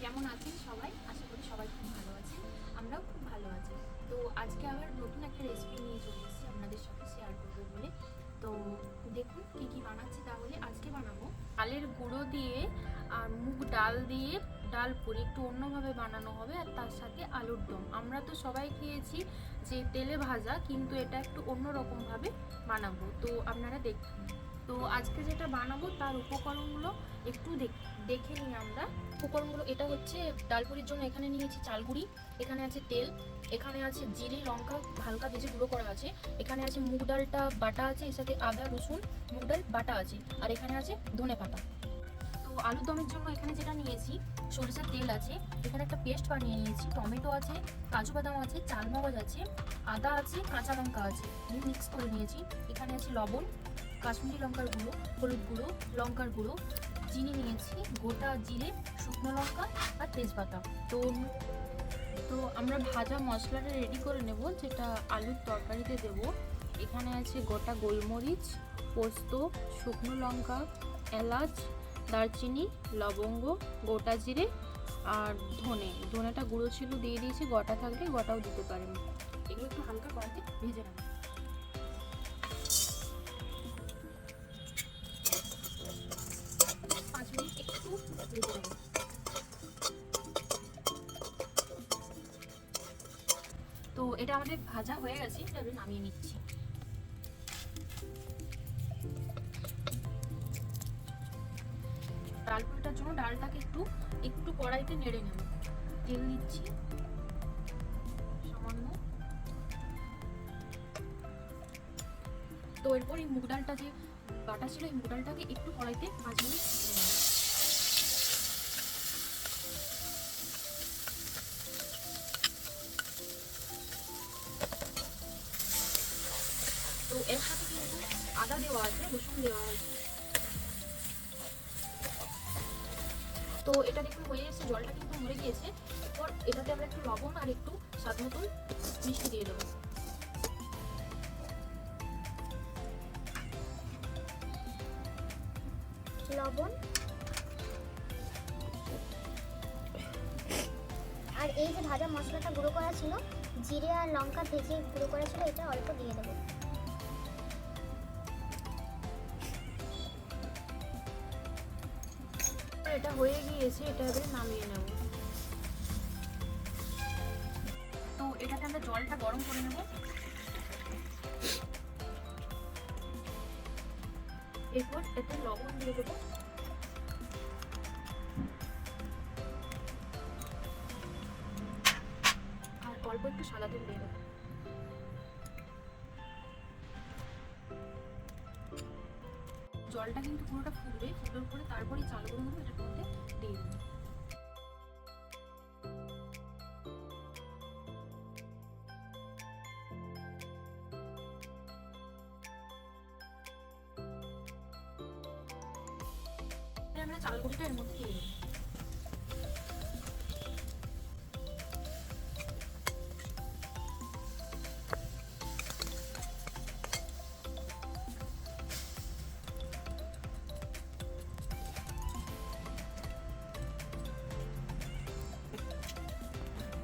কেমন আছেন সবাই? আশা করি সবাই খুব ভালো আছেন। আমরাও খুব ভালো আছি। তো আজকে আবার নতুন একটা রেসিপি নিয়ে চলে এসেছি আপনাদের সাথে শেয়ার করবো বলে। তো দেখুন কি কি বানাচ্ছি। তাহলে আজকে বানাবো চালের গুঁড়ো দিয়ে আর মুগ ডাল দিয়ে ডাল পুরি, একটু অন্যভাবে বানানো হবে। আর তার সাথে আলুর দম। আমরা তো সবাই খেয়েছি যে তেলে ভাজা, কিন্তু এটা একটু অন্যরকম ভাবে বানাবো। তো আপনারা দেখুন। তো আজকে যেটা বানাবো তার উপকরণগুলো একটু দেখে নিই আমরা। উপকরণগুলো এটা হচ্ছে ডালপুরির জন্য। এখানে নিয়েছি চালগুড়ি, এখানে আছে তেল, এখানে আছে জিরে লঙ্কা হালকা ভেজে গুঁড়ো করা আছে, এখানে আছে মুগ ডালটা বাটা আছে, এর সাথে আদা রসুন মুগ ডাল বাটা আছে, আর এখানে আছে ধনে পাতা। তো আলুর দমের জন্য এখানে যেটা নিয়েছি সরিষার তেল আছে, এখানে একটা পেস্ট বানিয়ে নিয়েছি, টমেটো আছে, কাজু বাদাম আছে, চালমগজ আছে, আদা আছে, কাঁচা লঙ্কা আছে, মিক্স করে নিয়েছি। এখানে আছে লবণ, কাশ্মীরি লঙ্কার গুঁড়ো, হলুদ গুঁড়ো, লঙ্কার গুঁড়ো, চিনি নিয়েছি, গোটা জিরে, শুকনো লঙ্কা আর তেজপাতা। তো তো আমরা ভাজা মশলাটা রেডি করে নেব, যেটা আলুর তরকারিতে দেব। এখানে আছে গোটা গোলমরিচ, পোস্ত, শুকনো লঙ্কা, এলাচ, দারচিনি, লবঙ্গ, গোটা জিরে আর ধনেটা গুঁড়ো ছিল দিয়ে দিয়েছি, গোটা থাকলে গোটাও দিতে পারেন। এগুলো একটু হালকা কড়াইতে ভেজে নেব। তো এটা আমাদের ভাজা হয়ে গেছে, এটা আমি নামিয়ে নিচ্ছি। ডাল পুরিটার জন্য ডালটাকে একটু একটু কড়াইতে নেড়ে নেব। তেল দিচ্ছি সামান্য। তো এরপর এই মুগ ডালটা যে বাটা ছিল, এই মুগ ডালটাকে একটু কড়াইতে ভাজিয়ে নেব। তো এর সাথে কিন্তু আদা দেওয়া আছে, রসুন দেওয়া আছে। তো এটা দেখুন হয়ে এসেছে, জলটা কিন্তু মরে গিয়েছে। এরপর এটাতে আমরা একটু লবণ আর একটু স্বাদ মতন মিষ্টি দিয়ে দেবো। লবণ আর এই যে ভাজা মশলাটা গুঁড়ো করা ছিল, জিরে আর লঙ্কা ভেজে গুঁড়ো করা ছিল, এটা অল্প দিয়ে দেবো। এটা হয়ে গিয়েছে, এটা এবারে নামিয়ে নেব। তো এটাতে আমরা জলটা গরম করে নেব। এরপর এতে লবণ দিয়ে দেবো, আর অল্প একটু সাদা তেল দিয়ে দেবো। জলটা কিন্তু পুরোটা ফুটবে, ফুটার পরে তারপরে চালগুলো এটার মধ্যে দিয়ে দেবো। আমরা চালগুলোটা এর মধ্যে দিয়ে দেবো।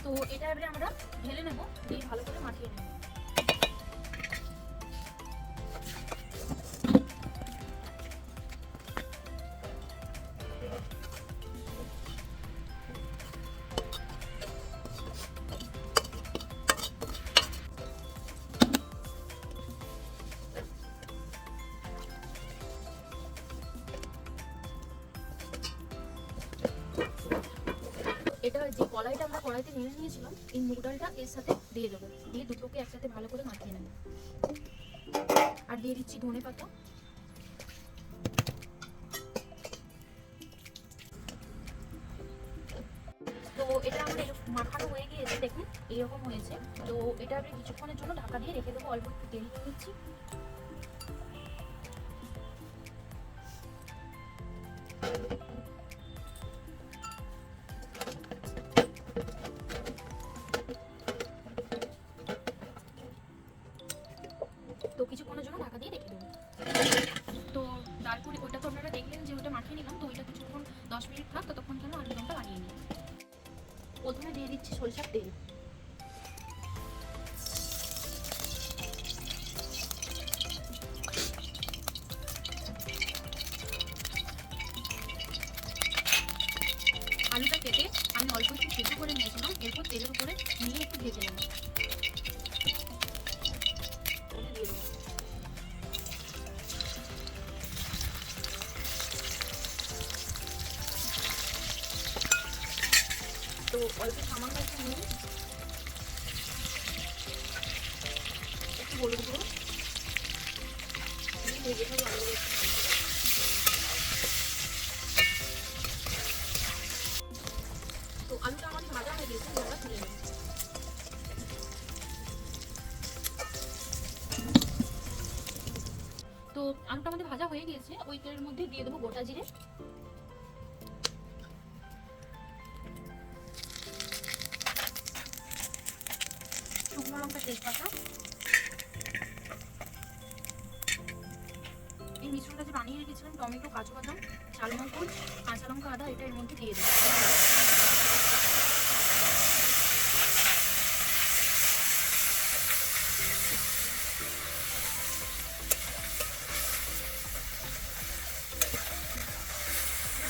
তো এটা এবারে আমরা ঢেলে নেব, দিয়ে ভালো করে মাখিয়ে নেব। এটা যে কড়াইটা আমরা কড়াইতে নেড়ে নিয়েছিলাম, এই মুগ ডালটা এর সাথে দিয়ে দেবো, দিয়ে দুটোকে একসাথে ভালো করে মাখিয়ে নেব। আর দিয়ে দিচ্ছি ধনে পাতা। তো এটা আমাদের মাখানো হয়ে গিয়েছে, দেখুন এরকম হয়েছে। তো এটা আমি কিছুক্ষণের জন্য ঢাকা দিয়ে রেখে দেবো। অল্প একটু তেল দিয়ে দিচ্ছি। তো কিছুক্ষণের জন্য ঢাকা দিয়ে রেখে দেবো। তো ডালপুরি ওটা তো আপনারা দেখলেন যে ওটা মাখিয়ে নিলাম। তো ওইটা কিছুক্ষণ 10 মিনিট থাক, ততক্ষণ জন্য আলুর দমটা বানিয়ে নিই। প্রথমে দিয়ে দিচ্ছি সরিষার তেল। আলুটা কেটে আমি অল্প একটু সিদ্ধ করে নিয়েছিলাম, এরপর তেলের উপরে নিয়ে একটু ভেজে নেব। দিয়ে দেবো। তো অল্প সামান্য একটু নুন, একটু হলুদ গুঁড়ো দিয়ে ভেজে নেবো আলুগুলো। তো আলুটা আমার ভাজা হয়ে গেছে, জলটা তুলে নেব। তো আলুটা আমাদের ভাজা হয়ে গিয়েছে, ওই তেলের মধ্যে দিয়ে দেবো গোটা জিরে, শুকনো লঙ্কা, তেজপাতা। এই মিশ্রণটা যে বানিয়ে রেখেছিলাম টমেটো, কাজু বাদাম, চালমগজ, কাঁচা লঙ্কা, আদা, এটা এর মধ্যে দিয়ে দেবো।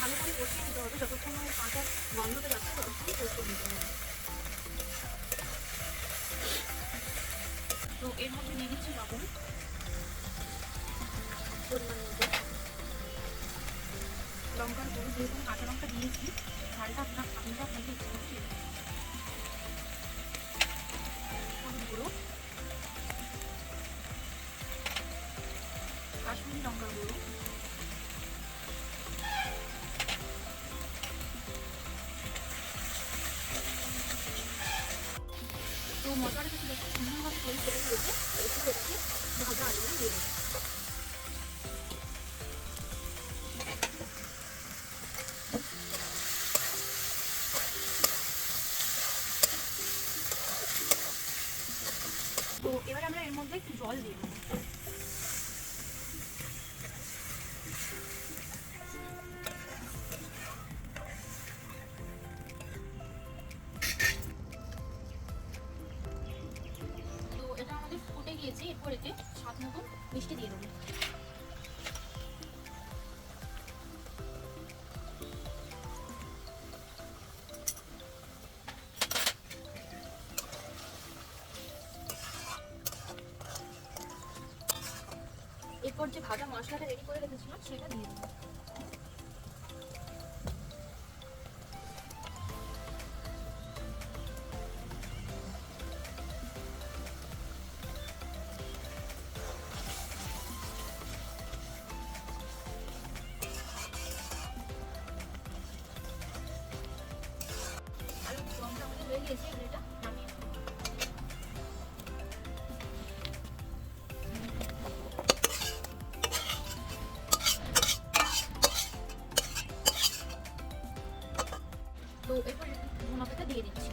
ভালো করে কষিয়ে নিতে হবে, যতক্ষণ ওই কাঁচা গন্ধটা যাচ্ছে ততক্ষণ কষিয়ে নিতে হবে। তো এর মধ্যে দিয়ে দিচ্ছি লবণ পরিমাণ মতো, লঙ্কার গুঁড়ো, যেহেতু কাঁচা লঙ্কা দিয়েছি ঝালটা আপনারা আপনাদের ইচ্ছে মতো দিয়ে দেবেন। হলুদ গুঁড়ো, কাশ্মীরি লঙ্কার গুঁড়ো, তো মশলাটা যদি দেখতে সুন্দরভাবে তৈরি করে দিয়েছে একটু এটাকে ভাজা আলুগুলো দিয়ে দেবো। তো এবার আমরা এর মধ্যে একটু জল দিয়ে দেবো। তো এটা আমাদের ফুটে গিয়েছে, এরপর এতে স্বাদ মতন মিষ্টি দিয়ে দেবো। এরপর যে ভাজা মশলাটা রেডি করে রেখেছিলাম সেটা দিয়ে দেবো। আলু দমটা আমাদের হয়ে গিয়েছে, এবার এটা নামিয়ে নেবো। তো এরপর ধনে পাতা দিয়ে দিচ্ছি।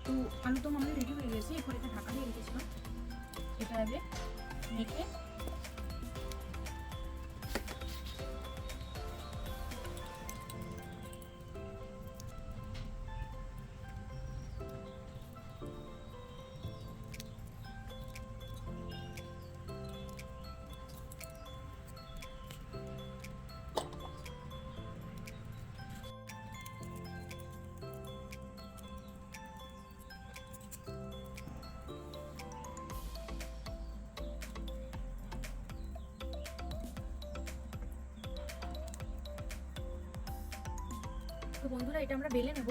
তো আলু দম আমাদের রেডি হয়ে গেছে, এরপর এটা ঢাকা দিয়ে রেখেছিলাম, এটা এবার মেখে তো বন্ধুরা এটা আমরা বেলে নেব।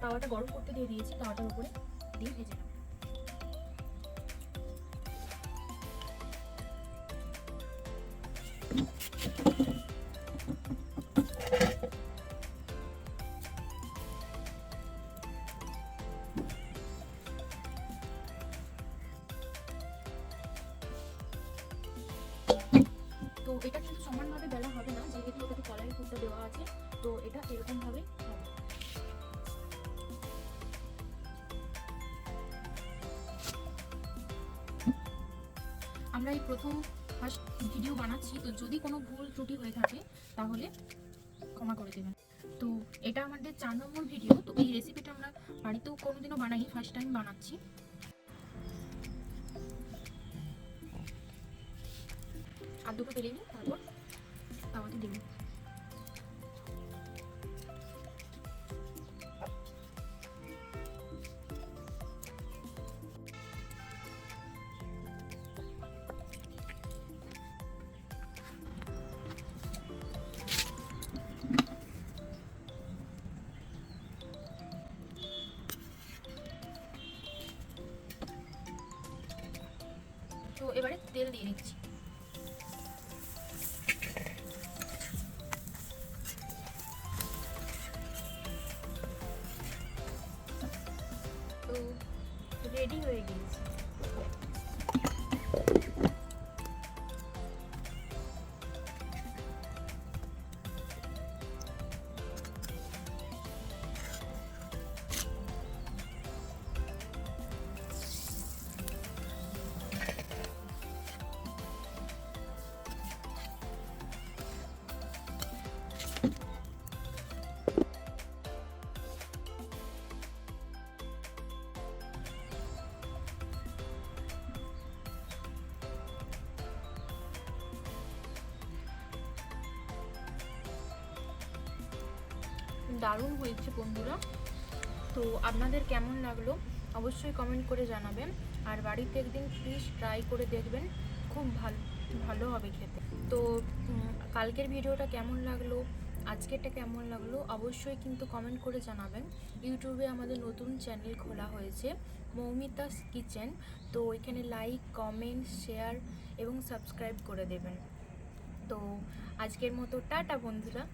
তাওয়াটা গরম করতে দিয়ে দিয়েছি, তাওয়াটার উপরে দিয়ে ভেজে নেব। তো এটা কিন্তু সমানভাবে বেলা হবে না, যেহেতু ওটাতে কলাইয়ের পুরটা দেওয়া আছে, তো এটা এরকম ভাবে হবে। আমরা এই প্রথম ফার্স্ট ভিডিও বানাচ্ছি, তো যদি কোনো ভুল ত্রুটি হয়ে থাকে তাহলে ক্ষমা করে দেবেন। তো এটা আমাদের 4 নম্বর ভিডিও। তো এই রেসিপিটা আমরা বাড়িতেও কোনোদিনও বানাই, ফার্স্ট টাইম বানাচ্ছি। আর দুটো তেলে নিই, তারপর তাওয়াতে দিই। তো এবারে তেল দিয়ে নিচ্ছি। তো রেডি হয়ে গিয়েছে। দারুণ হয়েছে বন্ধুরা। তো আপনাদের কেমন লাগলো অবশ্যই কমেন্ট করে জানাবেন, আর বাড়িতে একদিন প্লিজ ট্রাই করে দেখবেন, খুব ভালো হবে খেতে। তো কালকের ভিডিওটা কেমন লাগলো, আজকেরটা কেমন লাগলো অবশ্যই কিন্তু কমেন্ট করে জানাবেন। ইউটিউবে আমাদের নতুন চ্যানেল খোলা হয়েছে, মৌমিতাস কিচেন। তো ওইখানে লাইক, কমেন্ট, শেয়ার এবং সাবস্ক্রাইব করে দেবেন। তো আজকের মতো টাটা বন্ধুরা।